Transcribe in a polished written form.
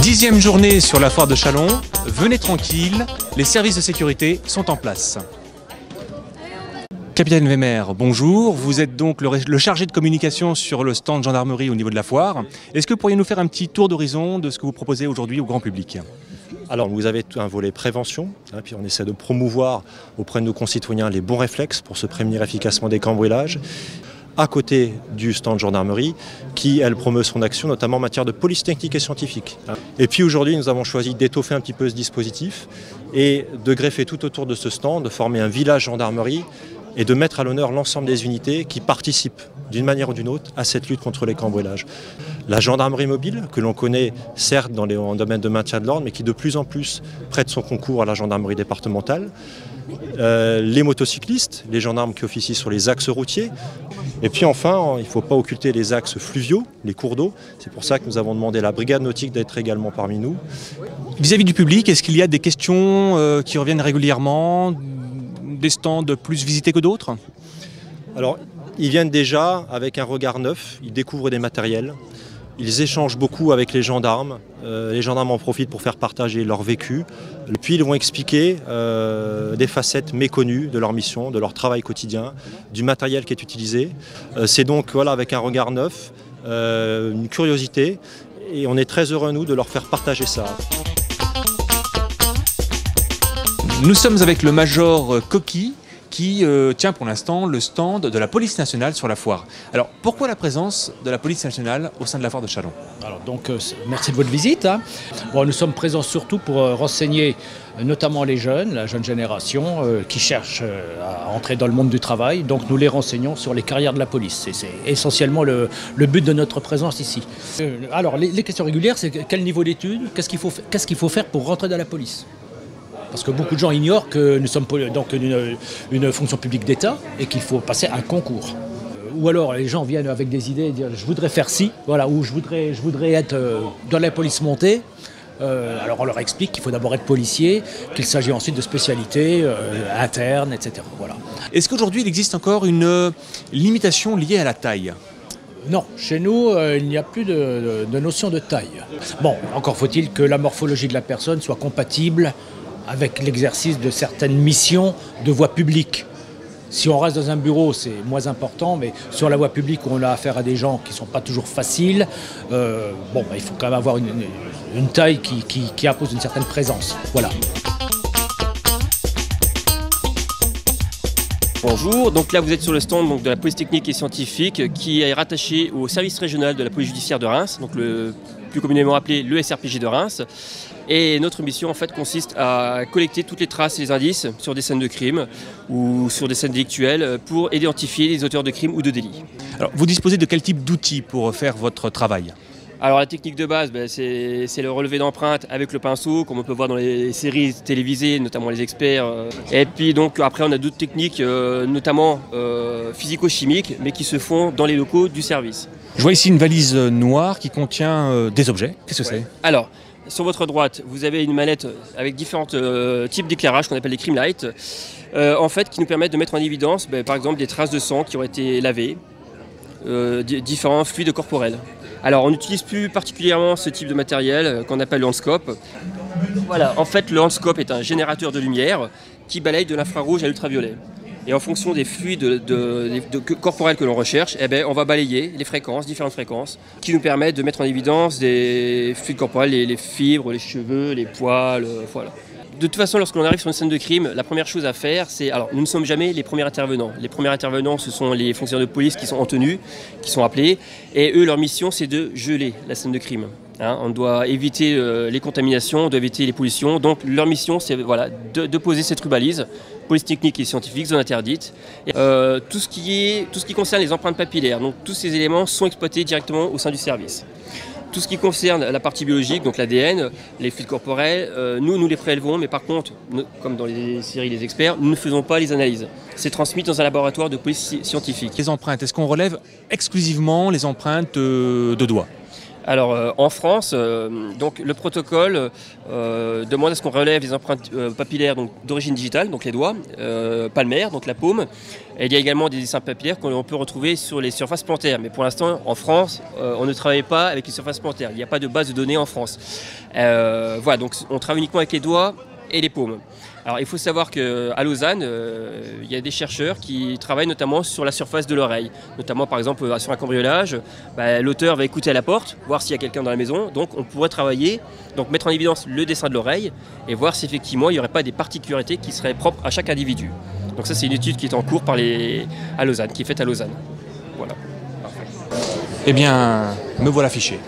Dixième journée sur la foire de Châlons. Venez tranquille, les services de sécurité sont en place. Capitaine Wehmer, bonjour. Vous êtes donc le chargé de communication sur le stand gendarmerie au niveau de la foire. Est-ce que vous pourriez nous faire un petit tour d'horizon de ce que vous proposez aujourd'hui au grand public ? Alors vous avez un volet prévention, puis on essaie de promouvoir auprès de nos concitoyens les bons réflexes pour se prémunir efficacement des cambriolages. À côté du stand gendarmerie, qui elle promeut son action notamment en matière de police technique et scientifique. Et puis aujourd'hui nous avons choisi d'étoffer un petit peu ce dispositif et de greffer tout autour de ce stand, de former un village gendarmerie et de mettre à l'honneur l'ensemble des unités qui participent d'une manière ou d'une autre à cette lutte contre les cambriolages. La gendarmerie mobile, que l'on connaît certes dans en domaine de maintien de l'ordre, mais qui de plus en plus prête son concours à la gendarmerie départementale. Les motocyclistes, les gendarmes qui officient sur les axes routiers. Et puis enfin, il ne faut pas occulter les axes fluviaux, les cours d'eau. C'est pour ça que nous avons demandé à la brigade nautique d'être également parmi nous. Vis-à-vis du public, est-ce qu'il y a des questions qui reviennent régulièrement, des stands plus visités que d'autres ? Alors, ils viennent déjà avec un regard neuf, ils découvrent des matériels, ils échangent beaucoup avec les gendarmes en profitent pour faire partager leur vécu, et puis ils vont expliquer des facettes méconnues de leur mission, de leur travail quotidien, du matériel qui est utilisé. C'est donc voilà, avec un regard neuf, une curiosité, et on est très heureux nous de leur faire partager ça. Nous sommes avec le major Coqui qui tient pour l'instant le stand de la police nationale sur la foire. Alors pourquoi la présence de la police nationale au sein de la foire de Châlons ? Alors donc merci de votre visite. Bon, nous sommes présents surtout pour renseigner notamment les jeunes, la jeune génération qui cherche à entrer dans le monde du travail. Donc nous les renseignons sur les carrières de la police. C'est essentiellement le but de notre présence ici. Alors les questions régulières, c'est quel niveau d'études, qu'est-ce qu'il faut faire pour rentrer dans la police ? Parce que beaucoup de gens ignorent que nous sommes donc une fonction publique d'État et qu'il faut passer un concours. Ou alors les gens viennent avec des idées et disent je voudrais faire ci, voilà, ou je voudrais être dans la police montée. Alors on leur explique qu'il faut d'abord être policier, qu'il s'agit ensuite de spécialités internes, etc. Voilà. Est-ce qu'aujourd'hui il existe encore une limitation liée à la taille ? Non, chez nous, il n'y a plus de notion de taille. Bon, encore faut-il que la morphologie de la personne soit compatible avec l'exercice de certaines missions de voie publique. Si on reste dans un bureau, c'est moins important, mais sur la voie publique où on a affaire à des gens qui ne sont pas toujours faciles, il faut quand même avoir une taille qui impose une certaine présence. Voilà. Bonjour, donc là vous êtes sur le stand donc, de la police technique et scientifique qui est rattaché au service régional de la police judiciaire de Reims, donc le plus communément appelé le SRPJ de Reims. Et notre mission en fait consiste à collecter toutes les traces et les indices sur des scènes de crime ou sur des scènes délictuelles pour identifier les auteurs de crimes ou de délits. Alors vous disposez de quel type d'outils pour faire votre travail ? Alors la technique de base, c'est le relevé d'empreintes avec le pinceau, comme on peut voir dans les séries télévisées, notamment les experts. Et puis donc après on a d'autres techniques, notamment physico-chimiques, mais qui se font dans les locaux du service. Je vois ici une valise noire qui contient des objets. Qu'est-ce que c'est ? Alors, sur votre droite, vous avez une mallette avec différents types d'éclairage qu'on appelle les crime lights, en fait, qui nous permettent de mettre en évidence, par exemple, des traces de sang qui ont été lavées, différents fluides corporels. Alors, on n'utilise plus particulièrement ce type de matériel qu'on appelle le handscope. Voilà, en fait, le handscope est un générateur de lumière qui balaye de l'infrarouge à l'ultraviolet. Et en fonction des fluides corporels que l'on recherche, on va balayer les fréquences, différentes fréquences, qui nous permettent de mettre en évidence des fluides corporels, les fibres, les cheveux, les poils, voilà. De toute façon, lorsqu'on arrive sur une scène de crime, la première chose à faire, c'est... Alors, nous ne sommes jamais les premiers intervenants. Les premiers intervenants, ce sont les fonctionnaires de police qui sont en tenue, qui sont appelés. Et eux, leur mission, c'est de geler la scène de crime. On doit éviter les contaminations, on doit éviter les pollutions. Donc, leur mission, c'est de poser cette rubalise. Police technique et scientifique, zone interdite. Et, tout ce qui concerne les empreintes papillaires, donc tous ces éléments sont exploités directement au sein du service. Tout ce qui concerne la partie biologique, donc l'ADN, les fluides corporels, nous les prélevons, mais par contre, comme dans les séries Les Experts, nous ne faisons pas les analyses. C'est transmis dans un laboratoire de police scientifique. Les empreintes, est-ce qu'on relève exclusivement les empreintes de doigts ? Alors en France, donc, le protocole demande à ce qu'on relève les empreintes papillaires d'origine digitale, donc les doigts, palmaires, donc la paume. Et il y a également des dessins papillaires qu'on peut retrouver sur les surfaces plantaires. Mais pour l'instant, en France, on ne travaille pas avec les surfaces plantaires. Il n'y a pas de base de données en France. Voilà, donc on travaille uniquement avec les doigts et les paumes. Alors il faut savoir qu'à Lausanne, il y a des chercheurs qui travaillent notamment sur la surface de l'oreille. Notamment par exemple sur un cambriolage, l'auteur va écouter à la porte, voir s'il y a quelqu'un dans la maison. Donc on pourrait travailler, donc mettre en évidence le dessin de l'oreille et voir si effectivement il n'y aurait pas des particularités qui seraient propres à chaque individu. Donc ça c'est une étude qui est en cours à Lausanne, qui est faite à Lausanne. Voilà. Eh bien, me voilà fiché.